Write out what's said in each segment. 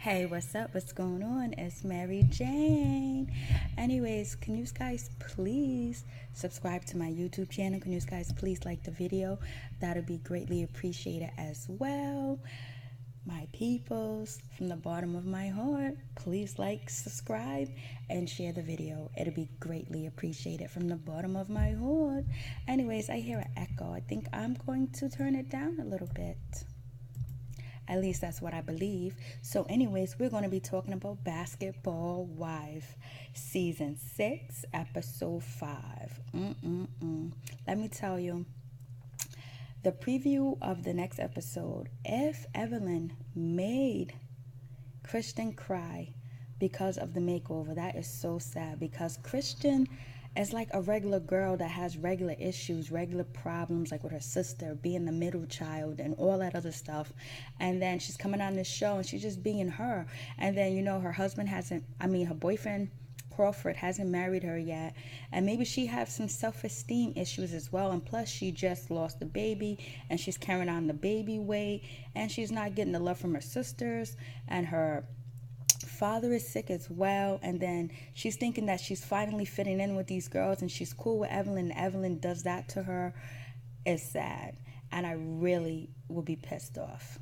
Hey, what's up? What's going on? It's Mary Jane. Anyways, can you guys please subscribe to my YouTube channel? Can you guys please like the video? That'll be greatly appreciated as well. My peoples, from the bottom of my heart, please like, subscribe, and share the video. It'll be greatly appreciated from the bottom of my heart. Anyways, I hear an echo. I think I'm going to turn it down a little bit. At least that's what I believe. So anyways, we're going to be talking about Basketball Wife, Season 6, Episode 5. Let me tell you, the preview of the next episode, if Evelyn made Christian cry because of the makeover, that is so sad, because Christian is like a regular girl that has regular issues, regular problems, like with her sister, being the middle child and all that other stuff. And then she's coming on this show and she's just being her. And then, her husband her boyfriend, Crawford, hasn't married her yet. And maybe she has some self-esteem issues as well. And plus, she just lost the baby and she's carrying on the baby weight. And she's not getting the love from her sisters, and her father is sick as well. And then she's thinking that she's finally fitting in with these girls and she's cool with Evelyn, and Evelyn does that to her. It's sad, and I really will be pissed off,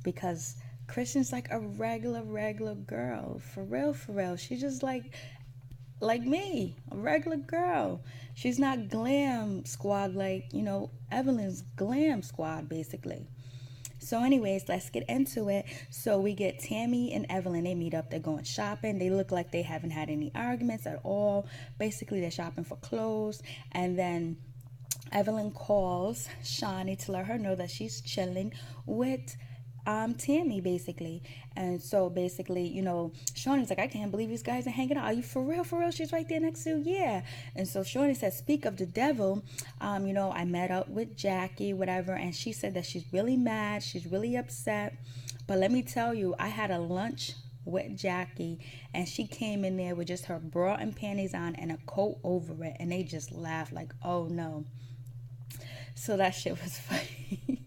because Christian's like a regular girl, for real. She's just like me, a regular girl. She's not glam squad like Evelyn's glam squad, basically. So anyways, let's get into it. So we get Tammy and Evelyn. They meet up. They're going shopping. They look like they haven't had any arguments at all. Basically, they're shopping for clothes. And then Evelyn calls Shawnee to let her know that she's chilling with Tammy, basically. And so basically, Shawnee's like, I can't believe these guys are hanging out. Are you for real? She's right there next to you. Yeah. And so Shawnee said, speak of the devil, I met up with Jackie, whatever, and she said that she's really mad, she's really upset. But let me tell you, I had a lunch with Jackie, and she came in there with just her bra and panties on and a coat over it, and they just laughed like, oh no. So that shit was funny.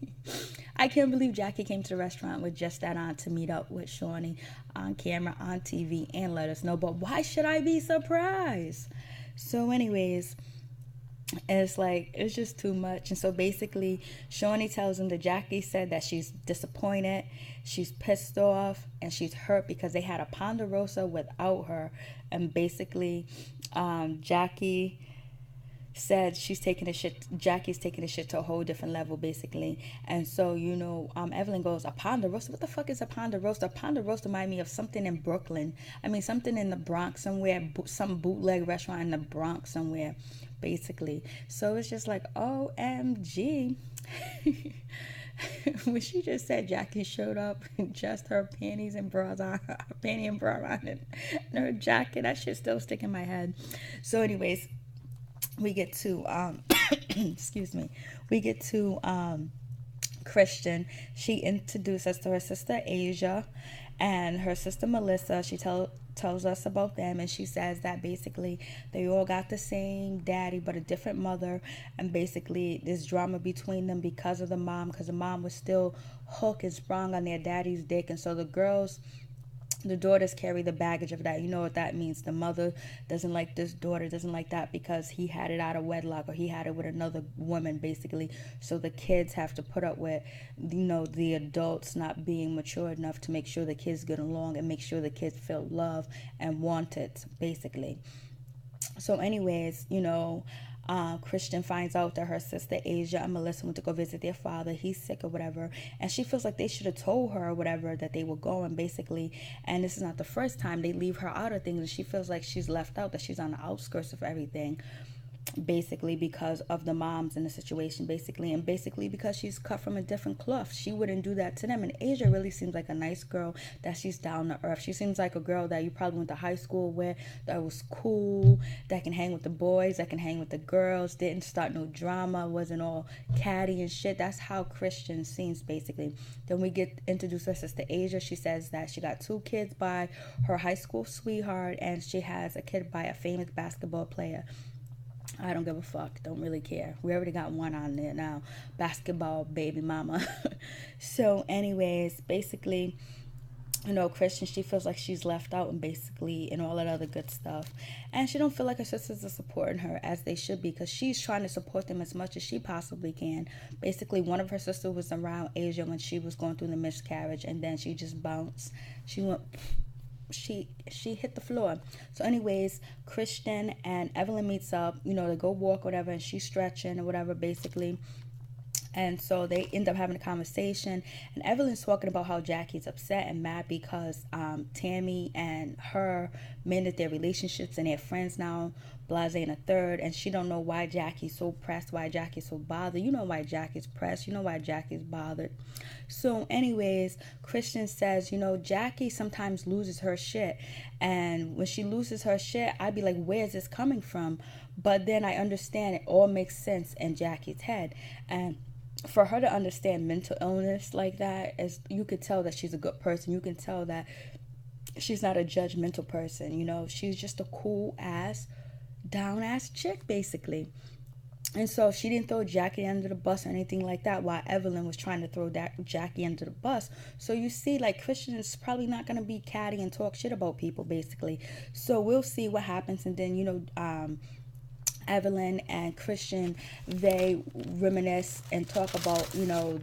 I can't believe Jackie came to the restaurant with just that on to meet up with Shawnee on camera, on TV, and let us know. But why should I be surprised? So anyways, it's just too much. And so basically, Shawnee tells him that Jackie said that she's disappointed, she's pissed off, and she's hurt because they had a Ponderosa without her. And basically, Jackie said Jackie's taking the shit to a whole different level, basically. And so, Evelyn goes, a Ponderosa? What the fuck is a Ponderosa? A Ponderosa remind me of something in Brooklyn. Something in the Bronx somewhere, some bootleg restaurant in the Bronx somewhere, basically. So it's just like, OMG. When she just said Jackie showed up in just her panties and bras on, her panty and bra on, and her jacket, that shit still stick in my head. So anyways, we get to Christian. She introduced us to her sister Asia and her sister Melissa. She tells us about them, and she says that basically they all got the same daddy but a different mother, and basically there's drama between them because of the mom, because the mom was still hooked and sprung on their daddy's dick. And so the daughters carry the baggage of that. You know what that means. The mother doesn't like this daughter, doesn't like that because he had it out of wedlock, or he had it with another woman, basically. So the kids have to put up with, the adults not being mature enough to make sure the kids get along and make sure the kids feel loved and wanted, basically. So anyways, Christian finds out that her sister Asia and Melissa went to go visit their father. He's sick or whatever, and she feels like they should have told her or whatever that they were going, basically. And this is not the first time they leave her out of things, and she feels like she's left out, that she's on the outskirts of everything, basically because of the moms in the situation, basically, and basically because she's cut from a different cloth. She wouldn't do that to them. And Asia really seems like a nice girl, that she's down to earth. She seems like a girl that you probably went to high school with, that was cool, that can hang with the boys, that can hang with the girls, didn't start no drama, wasn't all catty and shit. That's how Christian seems, basically. Then we get introduced to her sister Asia. She says that she got 2 kids by her high school sweetheart, and she has a kid by a famous basketball player. I don't give a fuck. Don't really care. We already got one on there now. Basketball baby mama. So anyways, basically, Christian, she feels like she's left out and basically and all that other good stuff. And she don't feel like her sisters are supporting her as they should be, because she's trying to support them as much as she possibly can. Basically, one of her sisters was around Asia when she was going through the miscarriage, and then she just bounced. She hit the floor. So anyways, Christian and Evelyn meets up, they go walk, whatever, and she's stretching or whatever, basically. And so they end up having a conversation, and Evelyn's talking about how Jackie's upset and mad because Tammy and her mended their relationships and they're friends now, blase and a third, and she don't know why Jackie's so pressed, why Jackie's so bothered. You know why Jackie's pressed, you know why Jackie's bothered. So anyways, Christian says, Jackie sometimes loses her shit, and when she loses her shit, I'd be like, where's this coming from? But then I understand it all makes sense in Jackie's head. And for her to understand mental illness like that, is you could tell that she's a good person. You can tell that she's not a judgmental person. She's just a cool ass, down ass chick, basically. And so she didn't throw Jackie under the bus or anything like that, while Evelyn was trying to throw Jackie under the bus. So you see, like, Christian is probably not going to be catty and talk shit about people, basically. So we'll see what happens. And then Evelyn and Christian, they reminisce and talk about,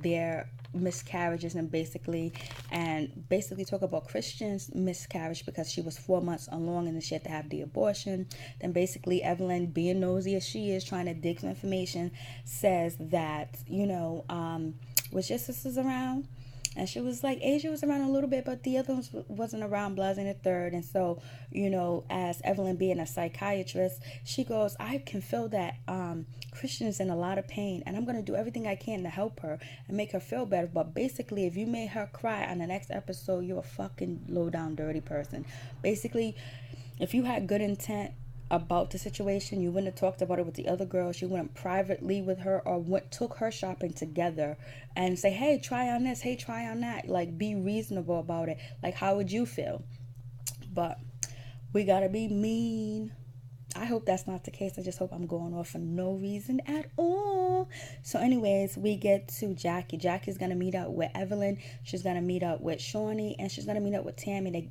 their miscarriages and basically talk about Christian's miscarriage because she was 4 months along and then she had to have the abortion. Then basically Evelyn, being nosy as she is, trying to dig some information, says that, was your sisters around? And she was like, Asia was around a little bit, but the other ones wasn't around, Blas in the third. And so, as Evelyn being a psychiatrist, she goes, I can feel that Christian is in a lot of pain, and I'm going to do everything I can to help her and make her feel better. But basically, if you made her cry on the next episode, you're a fucking low-down, dirty person. Basically, if you had good intent about the situation, you wouldn't have talked about it with the other girls. You went privately with her or took her shopping together and say, hey, try on this, hey, try on that. Like, be reasonable about it. Like, how would you feel? But we gotta be mean. I hope that's not the case. I just hope I'm going off for no reason at all. So anyways, we get to Jackie. Jackie's gonna meet up with Evelyn. She's gonna meet up with Shawnee, and she's gonna meet up with Tammy.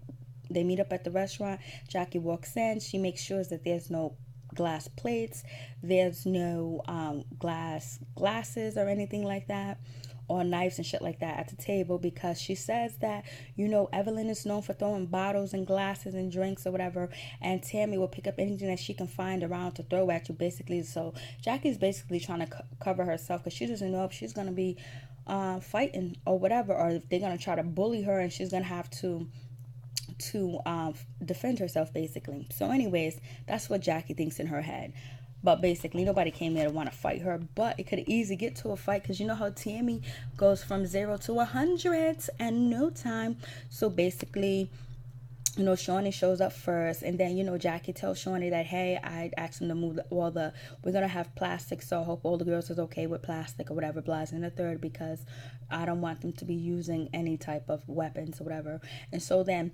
They meet up at the restaurant. Jackie walks in. She makes sure that there's no glass plates. There's no glasses or anything like that, or knives and shit like that at the table, because she says that, Evelyn is known for throwing bottles and glasses and drinks or whatever, and Tammy will pick up anything that she can find around to throw at you, basically. So Jackie's basically trying to cover herself because she doesn't know if she's going to be fighting or whatever, or if they're going to try to bully her and she's going to have to defend herself, basically. So anyways, that's what Jackie thinks in her head. But basically, nobody came there to want to fight her. But it could easily get to a fight, because you know how Tammy goes from 0 to 100 in no time. So basically, Shawnee shows up first, and then, Jackie tells Shawnee that, hey, I asked him to move we're going to have plastic, so I hope all the girls is okay with plastic or whatever, blah, in the third, because I don't want them to be using any type of weapons or whatever. And so then,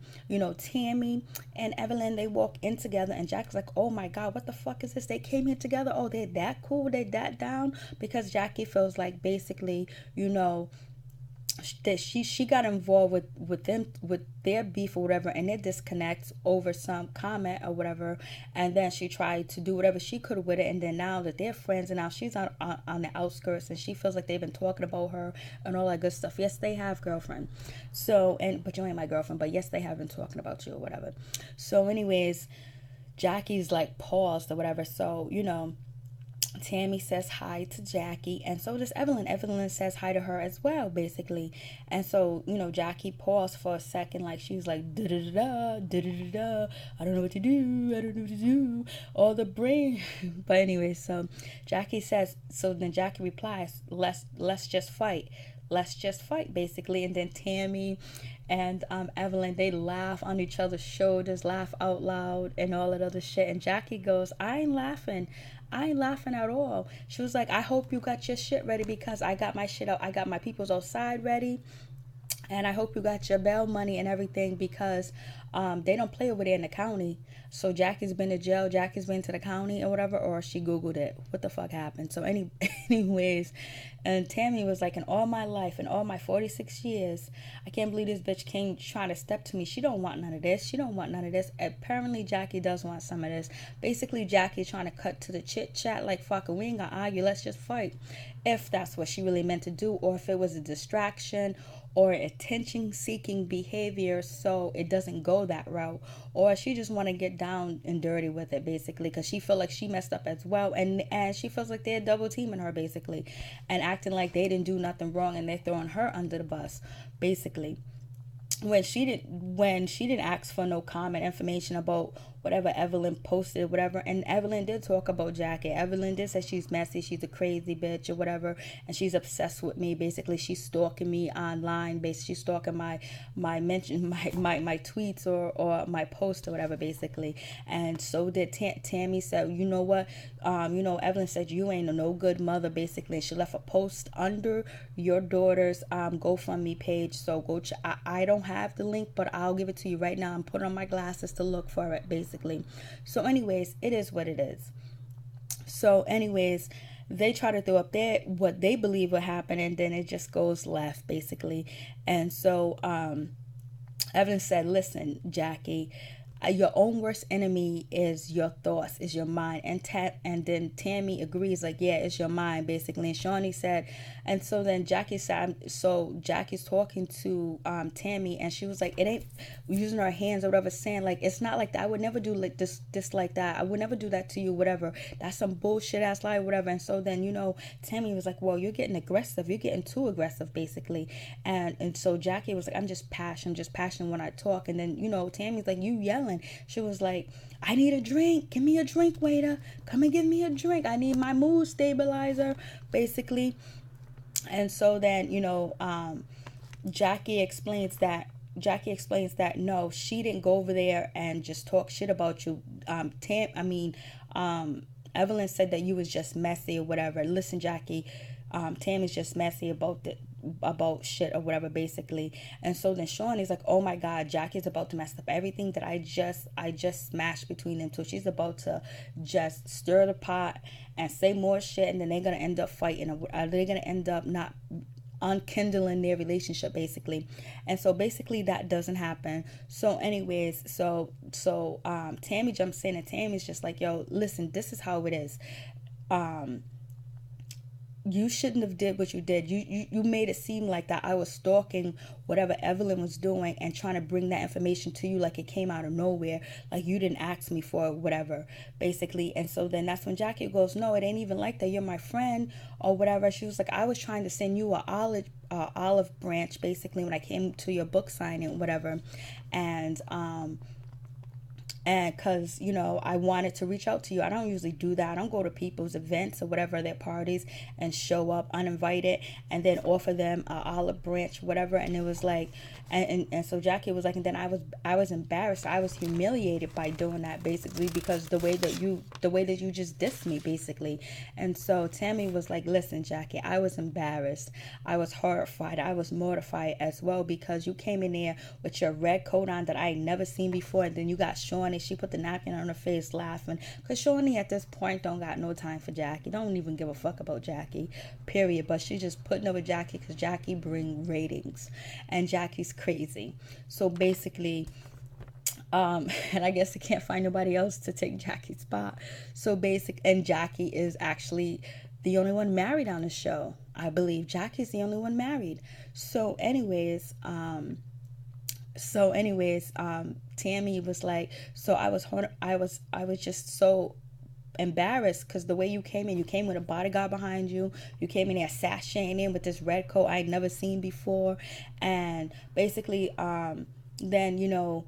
Tammy and Evelyn, they walk in together, and Jackie's like, oh my God, what the fuck is this? They came here together? Oh, they're that cool? They that down? Because Jackie feels like basically, that she got involved with their beef or whatever, and their disconnect over some comment or whatever, and then she tried to do whatever she could with it, and then now that they're friends, and now she's on the outskirts, and she feels like they've been talking about her and all that good stuff. Yes, they have, girlfriend. So, but you ain't my girlfriend, but yes, they have been talking about you or whatever. So anyways, Jackie's like paused or whatever. So Tammy says hi to Jackie, and so does Evelyn. Evelyn says hi to her as well, basically. And so, Jackie paused for a second, like she's like, da-da-da-da, da-da-da-da, I don't know what to do, I don't know what to do, all the brain. But anyway, so Jackie says, so then Jackie replies, let's just fight. Let's just fight, basically. And then Tammy and Evelyn, they laugh on each other's shoulders, laugh out loud and all that other shit. And Jackie goes, I ain't laughing at all. She was like, I hope you got your shit ready, because I got my shit out. I got my peoples outside ready. And I hope you got your bail money and everything, because they don't play over there in the county. So Jackie's been to jail. Jackie's been to the county or whatever, or she Googled it. What the fuck happened? So anyways, and Tammy was like, in all my life, in all my 46 years, I can't believe this bitch came trying to step to me. She don't want none of this. She don't want none of this. Apparently Jackie does want some of this. Basically Jackie's trying to cut to the chit chat, like, fuck it, we ain't gonna argue, let's just fight. If that's what she really meant to do, or if it was a distraction or attention seeking behavior, so it doesn't go that route, or she just want to get down and dirty with it, basically, because she feel like she messed up as well, and she feels like they're double teaming her, basically, and acting like they didn't do nothing wrong and they're throwing her under the bus, basically, when she didn't ask for no comment information about whatever Evelyn posted, whatever. And Evelyn did talk about Jackie. Evelyn did say she's messy, she's a crazy bitch or whatever, and she's obsessed with me. Basically, she's stalking me online. Basically, she's stalking my mention, my tweets or my post or whatever, basically. And so did Tammy. Said, you know what, Evelyn said you ain't no good mother, basically. And she left a post under your daughter's GoFundMe page. So go I don't have the link, but I'll give it to you right now. I'm putting on my glasses to look for it, basically. So anyways, it is what it is. So anyways, they try to throw up what they believe will happen, and then it just goes left, basically. And so Evan said, listen, Jackie, your own worst enemy is your thoughts, is your mind. And then Tammy agrees, like, yeah, it's your mind, basically. And Shawnee said, and so then Jackie said, so Jackie's talking to Tammy, and she was like, it ain't, using her hands or whatever, saying, like, it's not like that. I would never do like this like that. I would never do that to you, whatever. That's some bullshit ass lie, whatever. And so then, Tammy was like, well, you're getting aggressive. You're getting too aggressive, basically. And so Jackie was like, I'm just passionate when I talk. And then, Tammy's like, you yelling. She was like, I need a drink. Give me a drink, waiter. Come and give me a drink. I need my mood stabilizer, basically. And so then, Jackie explains that no, she didn't go over there and just talk shit about you. Evelyn said that you was just messy or whatever. Listen, Jackie, Tammy's just messy about shit or whatever, basically. And so then Sean is like, oh my god, Jackie's about to mess up everything that I just smashed between them two. She's about to just stir the pot and say more shit, and then they're gonna end up fighting, or they're gonna end up not unkindling their relationship, basically. And so basically that doesn't happen. So anyways, Tammy jumps in, and Tammy's just like, yo, listen, this is how it is. You shouldn't have did what you did. You made it seem like that I was stalking whatever Evelyn was doing and trying to bring that information to you like it came out of nowhere, like you didn't ask me for it, whatever, basically. And so then that's when Jackie goes, no, it ain't even like that. You're my friend or whatever. She was like, I was trying to send you a olive branch, basically, when I came to your book signing, whatever. And because, I wanted to reach out to you. I don't usually do that. I don't go to people's events or whatever, their parties, and show up uninvited and then offer them an olive branch, whatever. And it was like, and so Jackie was like, and then I was embarrassed. I was humiliated by doing that, basically, because the way that you just dissed me, basically. And so Tammy was like, listen, Jackie, I was embarrassed. I was horrified. I was mortified as well, because you came in there with your red coat on that I had never seen before, and then you got Shawnee. She put the napkin on her face laughing, because Shawnee at this point don't got no time for Jackie, don't even give a fuck about Jackie, period. But she just putting over Jackie because Jackie bring ratings, and Jackie's crazy. So basically, and I guess I can't find nobody else to take Jackie's spot. So and Jackie is actually the only one married on the show. I believe Jackie's the only one married. So anyways, Tammy was like, so I was just so embarrassed, because the way you came with a bodyguard behind you. You came in there sashaying in with this red coat I'd never seen before. And basically, then,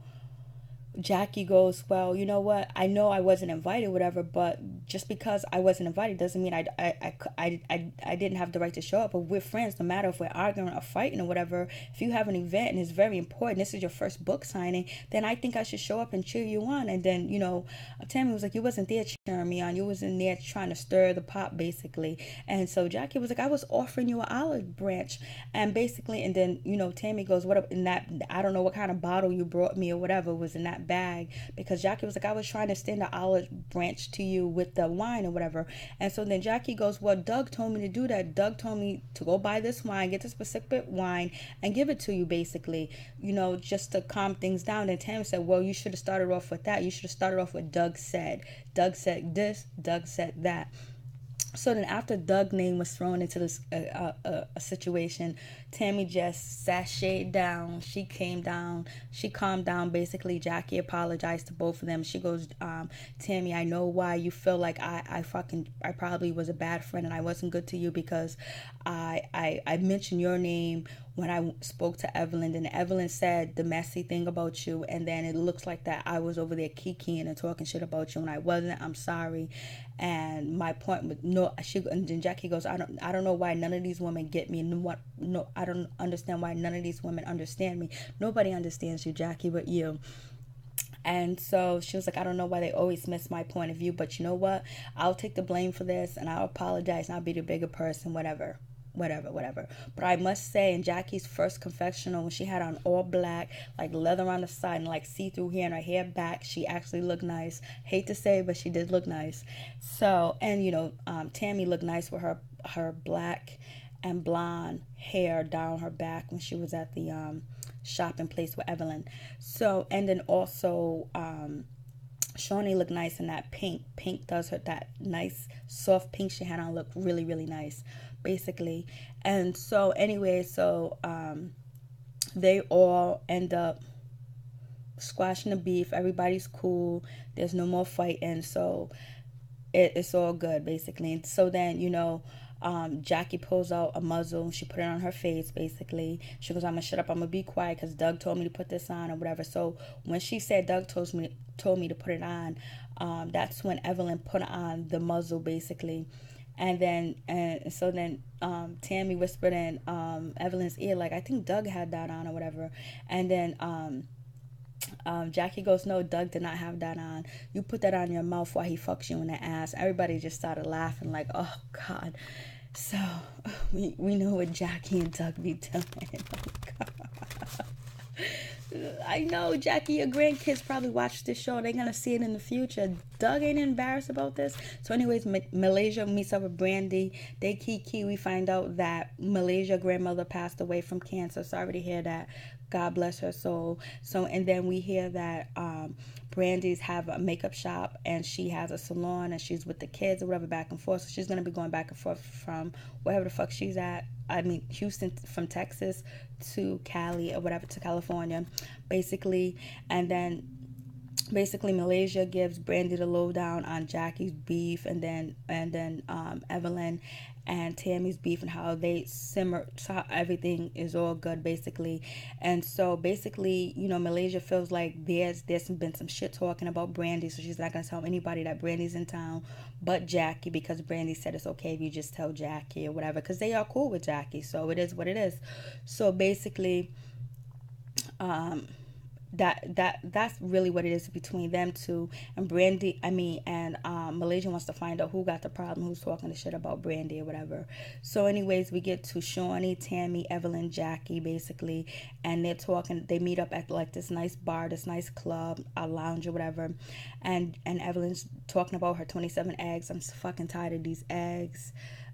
Jackie goes, well, you know what? I know I wasn't invited, whatever, but just because I wasn't invited doesn't mean I didn't have the right to show up. But we're friends, no matter if we're arguing or fighting or whatever. If you have an event and it's very important, this is your first book signing, then I think I should show up and cheer you on. And then, Tammy was like, you wasn't there cheering me on. You wasn't there trying to stir the pot, basically. And so Jackie was like, I was offering you an olive branch. And basically, and then, Tammy goes, what up in that, I don't know what kind of bottle you brought me or whatever was in that bag. Because Jackie was like, I was trying to extend the olive branch to you with the wine or whatever. And so then Jackie goes, well, Doug told me to do that. Doug told me to go buy this wine, get this specific wine, and give it to you, basically, just to calm things down. And Tammy said, well, you should have started off with that. You should have started off with Doug said. Doug said this, Doug said that. So then after Doug's name was thrown into this a situation, Tammy just sashayed down. She came down. She calmed down. Basically, Jackie apologized to both of them. She goes, Tammy, I know why you feel like I probably was a bad friend and I wasn't good to you because I mentioned your name when I spoke to Evelyn, and Evelyn said the messy thing about you, and then it looks like that I was over there kikiing and talking shit about you, and I wasn't. I'm sorry. And my point was and then Jackie goes, I don't know why none of these women get me. I don't understand why none of these women understand me. Nobody understands you, Jackie, but you. And so she was like, I don't know why they always miss my point of view, but you know what? I'll take the blame for this, and I'll apologize, and I'll be the bigger person, whatever. But I must say, in Jackie's first confessional, when she had on all black, like leather on the side and like see-through hair and her hair back, she actually looked nice. Hate to say, but she did look nice. So, and Tammy looked nice with her black and blonde hair down her back when she was at the shopping place with Evelyn. So, and then also Shawnee looked nice in that pink. Pink does her, that nice soft pink she had on look really, really nice, basically. And so anyway, they all end up squashing the beef. Everybody's cool. There's no more fighting. So it's all good, basically. And so then, Jackie pulls out a muzzle. She put it on her face, basically. She goes, I'm going to shut up. I'm going to be quiet because Doug told me to put this on or whatever. So when she said Doug told me to put it on, that's when Evelyn put on the muzzle, basically. And then Tammy whispered in Evelyn's ear, like, I think Doug had that on or whatever. And then Jackie goes, no, Doug did not have that on. You put that on your mouth while he fucks you in the ass. Everybody just started laughing like, oh, God. So we know what Jackie and Doug be doing. Oh, God. I know, Jackie, your grandkids probably watch this show. They're going to see it in the future. Doug ain't embarrassed about this. So anyways, Malaysia meets up with Brandy. They kiki. We find out that Malaysia's grandmother passed away from cancer. Sorry to hear that. God bless her soul. So, and then we hear that Brandy's have a makeup shop and she has a salon and she's with the kids or whatever, back and forth. So she's going to be going back and forth from wherever the fuck she's at. I mean, Houston, from Texas to Cali or whatever, to California, basically. And then basically Malaysia gives Brandy the lowdown on Jackie's beef, and then Evelyn and Tammy's beef, and how they simmer, so how everything is all good, basically. And so basically, Malaysia feels like there's been some shit talking about Brandy, so she's not gonna tell anybody that Brandy's in town but Jackie, because Brandy said it's okay if you just tell Jackie or whatever, because they are cool with Jackie, so it is what it is. So basically, that's really what it is between them two. And Brandy, Malaysia wants to find out who got the problem, who's talking the shit about Brandy or whatever. So anyways, we get to Shawnee, Tammy, Evelyn, Jackie, basically, and they're talking. They meet up at like this nice bar, this nice club, a lounge or whatever, and Evelyn's talking about her 27 eggs. I'm so fucking tired of these eggs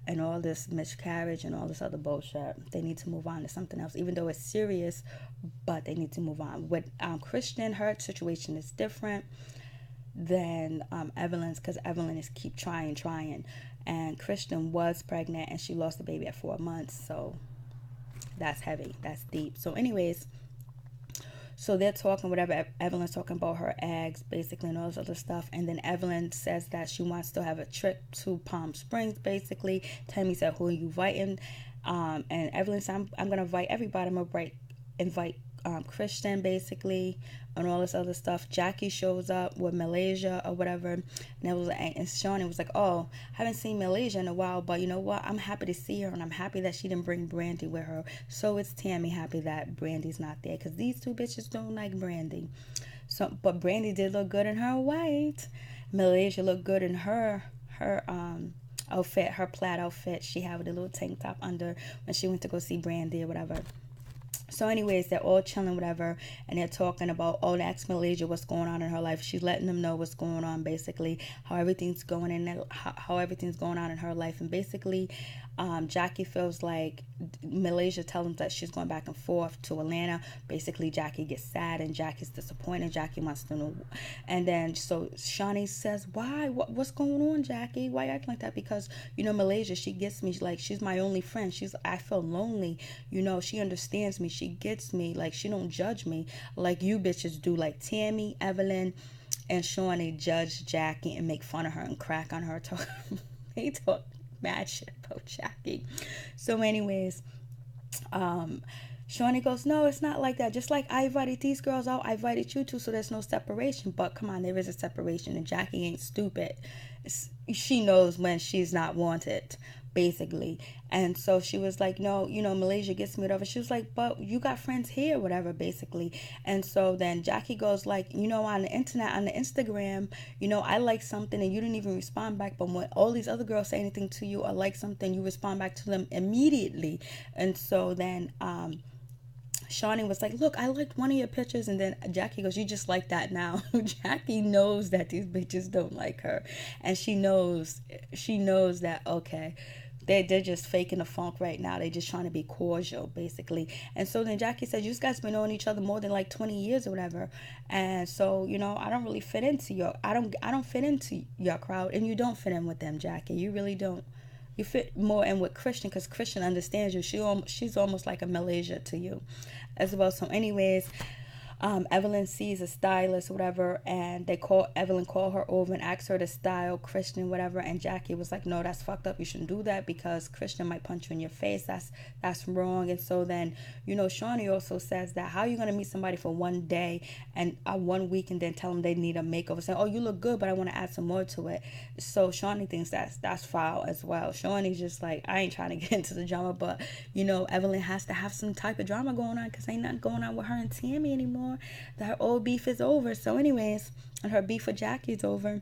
and all this miscarriage and all this other bullshit. They need to move on to something else, even though it's serious, but they need to move on. With Christian, her situation is different than Evelyn's, because Evelyn is keep trying. And Christian was pregnant and she lost the baby at 4 months, so that's heavy, that's deep. So anyways, so they're talking whatever. Evelyn's talking about her eggs, basically, and all this other stuff. And then Evelyn says that she wants to have a trip to Palm Springs, basically. Tammy said, who are you inviting? And Evelyn said, I'm going to invite everybody. I'm going to invite Christian basically, and all this other stuff. Jackie shows up with Malaysia or whatever, and Shawnee was like, "Oh, I haven't seen Malaysia in a while, but you know what? I'm happy to see her, and I'm happy that she didn't bring Brandy with her." So it's Tammy happy that Brandy's not there, because these two bitches don't like Brandy. So, but Brandy did look good in her white. Malaysia looked good in her outfit, her plaid outfit she had with a little tank top under when she went to go see Brandy or whatever. So anyways, they're all chilling, whatever, and they're talking about, oh, that's Malaysia, what's going on in her life. She's letting them know what's going on, basically, how everything's going how everything's going on in her life. And basically, Jackie feels like Malaysia tells them that she's going back and forth to Atlanta. Basically, Jackie gets sad and Jackie's disappointed. Jackie wants to know. And then, so Shawnee says, why? What's going on, Jackie? Why you acting like that? Because, you know, Malaysia, she gets me. Like, she's my only friend. I feel lonely. You know, she understands me. She gets me. Like, she don't judge me like you bitches do. Like, Tammy, Evelyn, and Shawnee judge Jackie and make fun of her and crack on her. They talk mad shit about Jackie. So anyways, Shawnee goes, no, it's not like that. Just like I invited these girls out, I invited you too, so there's no separation. But come on, there is a separation, and Jackie ain't stupid. She knows when she's not wanted, basically. And so she was like, no, you know, Malaysia gets me, whatever. She was like, but you got friends here, whatever, basically. And so then Jackie goes like, you know, on the internet, on the Instagram, you know, I like something and you didn't even respond back. But when all these other girls say anything to you or like something, you respond back to them immediately. And so then Shawnee was like, look, I liked one of your pictures. And then Jackie goes, you just like that now. Jackie knows that these bitches don't like her. And she knows that, okay, they're just faking the funk right now. They're just trying to be cordial, basically. And so then Jackie said, you guys been knowing each other more than like 20 years or whatever. And so, you know, I don't really fit into I don't fit into your crowd. And you don't fit in with them, Jackie. You really don't. You fit more in with Christian, because Christian understands you. She's almost like a Malaysia to you as well. So anyways, Evelyn sees a stylist or whatever, and Evelyn call her over and ask her to style Christian, whatever. And Jackie was like, no, that's fucked up. You shouldn't do that because Christian might punch you in your face. That's wrong. And so then, you know, Shawnee also says that how are you going to meet somebody for one day and 1 week and then tell them they need a makeover, saying, oh, you look good, but I want to add some more to it. So Shawnee thinks that's foul as well. Shawnee's just like, I ain't trying to get into the drama, but, you know, Evelyn has to have some type of drama going on because ain't nothing going on with her and Tammy anymore. That her old beef is over. So anyways, and her beef with Jackie's over.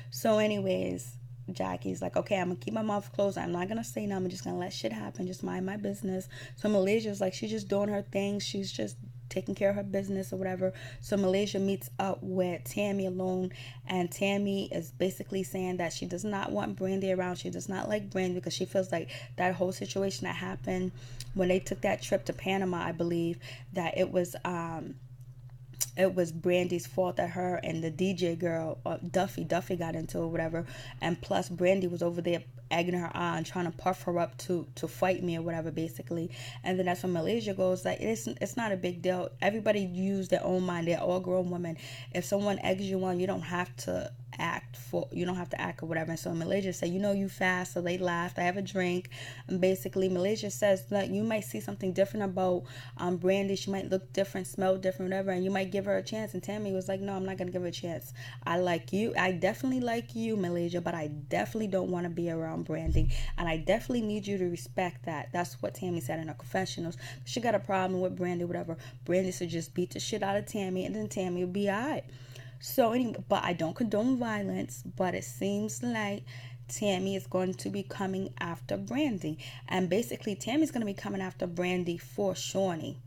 So anyways, Jackie's like, okay, I'm gonna keep my mouth closed. I'm not gonna say nothing. I'm just gonna let shit happen. Just mind my business. So Malaysia's like, she's just doing her thing. She's just taking care of her business or whatever. So Malaysia meets up with Tammy alone, and Tammy is basically saying that she does not want Brandy around. She does not like Brandy because she feels like that whole situation that happened when they took that trip to Panama, I believe, that it was Brandy's fault that her and the DJ girl, Duffy got into it or whatever. And plus Brandy was over there egging her on, trying to puff her up to fight me or whatever, basically. And then that's when Malaysia goes like, it's not a big deal. Everybody use their own mind. They're all grown women. If someone eggs you on, you don't have to act or whatever. And so Malaysia said, you know, you fast. So they laughed. I have a drink. And basically Malaysia says that you might see something different about Brandy. She might look different, smell different, whatever, and you might give her a chance. And Tammy was like, no, I'm not gonna give her a chance. I like you. I definitely like you, Malaysia, but I definitely don't want to be around Brandy, and I definitely need you to respect that. That's what Tammy said in her confessionals. She got a problem with Brandy, whatever. Brandy should just beat the shit out of Tammy, and then Tammy will be alright. So anyway, but I don't condone violence, but it seems like Tammy is going to be coming after Brandy. And basically Tammy's going to be coming after Brandy for Shawnee.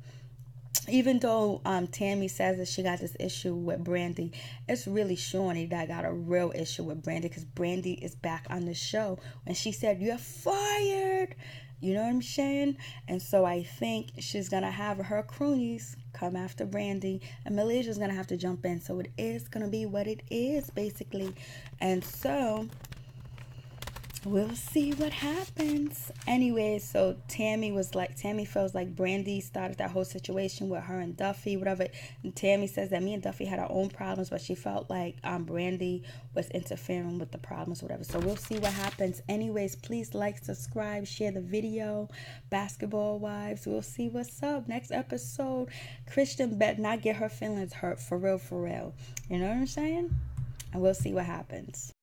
Even though Tammy says that she got this issue with Brandy, it's really Shawnee that got a real issue with Brandy, because Brandy is back on the show when she said, you're fired. You know what I'm saying? And so I think she's going to have her cronies come after Brandy, and Malaysia's going to have to jump in. So it is going to be what it is, basically. And so we'll see what happens. Anyway, so Tammy feels like Brandy started that whole situation with her and Duffy, whatever. And Tammy says that me and Duffy had our own problems, but she felt like Brandy was interfering with the problems, whatever. So we'll see what happens. Anyways, please like, subscribe, share the video. Basketball Wives. We'll see what's up. Next episode, Christian bet not get her feelings hurt, for real, for real. You know what I'm saying? And we'll see what happens.